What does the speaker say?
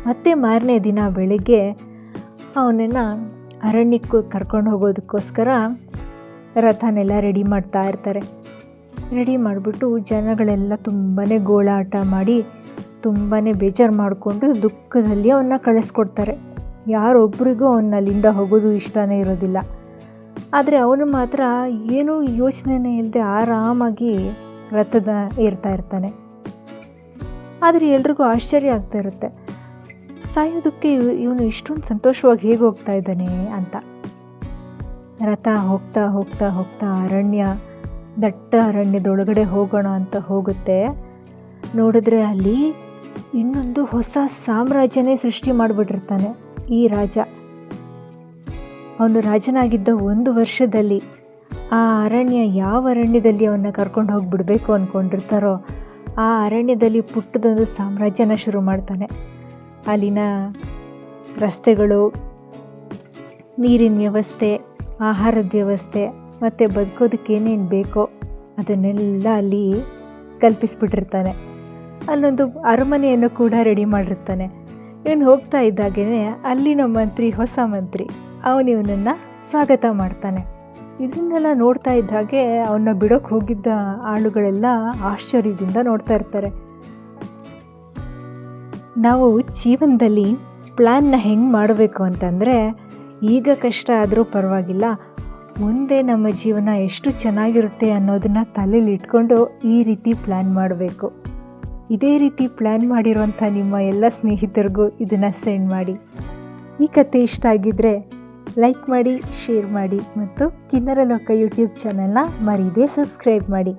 ಮತ್ತು ಮಾರನೇ ದಿನ ಬೆಳಗ್ಗೆ ಅವನನ್ನು ಅರಣ್ಯಕ್ಕೆ ಕರ್ಕೊಂಡು ಹೋಗೋದಕ್ಕೋಸ್ಕರ ರಥನೆಲ್ಲ ರೆಡಿ ಮಾಡ್ತಾ ಇರ್ತಾರೆ. ರೆಡಿ ಮಾಡಿಬಿಟ್ಟು ಜನಗಳೆಲ್ಲ ತುಂಬಾ ಗೋಳಾಟ ಮಾಡಿ ತುಂಬಾ ಬೇಜಾರು ಮಾಡಿಕೊಂಡು ದುಃಖದಲ್ಲಿ ಅವನ್ನ ಕಳಿಸ್ಕೊಡ್ತಾರೆ. ಯಾರೊಬ್ಬರಿಗೂ ಅಲ್ಲಿಂದ ಹೋಗೋದು ಇಷ್ಟನೇ ಇರೋದಿಲ್ಲ. ಆದರೆ ಅವನು ಮಾತ್ರ ಏನೂ ಯೋಚನೆನೇ ಇಲ್ಲದೆ ಆರಾಮಾಗಿ ರಥದ ಏರ್ತಾ ಇರ್ತಾನೆ. ಆದರೆ ಎಲ್ರಿಗೂ ಆಶ್ಚರ್ಯ ಆಗ್ತಾ ಇರುತ್ತೆ, ಸಾಯೋದಕ್ಕೆ ಇವನು ಇಷ್ಟೊಂದು ಸಂತೋಷವಾಗಿ ಹೇಗೆ ಹೋಗ್ತಾ ಇದ್ದಾನೆ ಅಂತ. ರಥ ಹೋಗ್ತಾ ಹೋಗ್ತಾ ಹೋಗ್ತಾ ದಟ್ಟ ಅರಣ್ಯದೊಳಗಡೆ ಹೋಗೋಣ ಅಂತ ಹೋಗುತ್ತೆ. ನೋಡಿದ್ರೆ ಅಲ್ಲಿ ಇನ್ನೊಂದು ಹೊಸ ಸಾಮ್ರಾಜ್ಯನೇ ಸೃಷ್ಟಿ ಮಾಡಿಬಿಟ್ಟಿರ್ತಾನೆ ಈ ರಾಜ. ಅವನು ರಾಜನಾಗಿದ್ದ 1 ವರ್ಷದಲ್ಲಿ ಆ ಅರಣ್ಯ ಯಾವ ಅರಣ್ಯದಲ್ಲಿ ಅವನ್ನ ಕರ್ಕೊಂಡು ಹೋಗಿಬಿಡಬೇಕು ಅಂದ್ಕೊಂಡಿರ್ತಾರೋ ಆ ಅರಣ್ಯದಲ್ಲಿ ಪುಟ್ಟದೊಂದು ಸಾಮ್ರಾಜ್ಯನ ಶುರು ಮಾಡ್ತಾನೆ. ಅಲ್ಲಿನ ರಸ್ತೆಗಳು, ನೀರಿನ ವ್ಯವಸ್ಥೆ, ಆಹಾರದ ವ್ಯವಸ್ಥೆ ಮತ್ತು ಬದುಕೋದಕ್ಕೆ ಏನೇನು ಬೇಕೋ ಅದನ್ನೆಲ್ಲ ಅಲ್ಲಿ ಕಲ್ಪಿಸ್ಬಿಟ್ಟಿರ್ತಾನೆ. ಅಲ್ಲೊಂದು ಅರಮನೆಯನ್ನು ಕೂಡ ರೆಡಿ ಮಾಡಿರ್ತಾನೆ. ಇವನು ಹೋಗ್ತಾ ಇದ್ದಾಗೇ ಅಲ್ಲಿನ ಹೊಸ ಮಂತ್ರಿ ಇವನನ್ನು ಸ್ವಾಗತ ಮಾಡ್ತಾನೆ. ಇದನ್ನೆಲ್ಲ ನೋಡ್ತಾ ಇದ್ದ ಹಾಗೆ ಅವನ್ನ ಬಿಡೋಕ್ಕೆ ಹೋಗಿದ್ದ ಆಳುಗಳೆಲ್ಲ ಆಶ್ಚರ್ಯದಿಂದ ನೋಡ್ತಾ ಇರ್ತಾರೆ. ನಾವು ಜೀವನದಲ್ಲಿ ಪ್ಲ್ಯಾನ್ನ ಹೆಂಗೆ ಮಾಡಬೇಕು ಅಂತಂದರೆ, ಈಗ ಕಷ್ಟ ಆದರೂ ಪರವಾಗಿಲ್ಲ, ಮುಂದೆ ನಮ್ಮ ಜೀವನ ಎಷ್ಟು ಚೆನ್ನಾಗಿರುತ್ತೆ ಅನ್ನೋದನ್ನು ತಲೆಯಲ್ಲಿ ಇಟ್ಕೊಂಡು ಈ ರೀತಿ ಪ್ಲ್ಯಾನ್ ಮಾಡಬೇಕು. ಇದೇ ರೀತಿ ಪ್ಲ್ಯಾನ್ ಮಾಡಿರುವಂಥ ನಿಮ್ಮ ಎಲ್ಲ ಸ್ನೇಹಿತರಿಗೂ ಇದನ್ನು ಸೆಂಡ್ ಮಾಡಿ. ಈ ಕತೆ ಇಷ್ಟ ಆಗಿದ್ದರೆ ಲೈಕ್ ಮಾಡಿ, ಶೇರ್ ಮಾಡಿ ಮತ್ತು ಕಿನ್ನರ ಲೋಕ ಯೂಟ್ಯೂಬ್ ಚಾನಲ್ನ ಮರೀದೇ ಸಬ್ಸ್ಕ್ರೈಬ್ ಮಾಡಿ.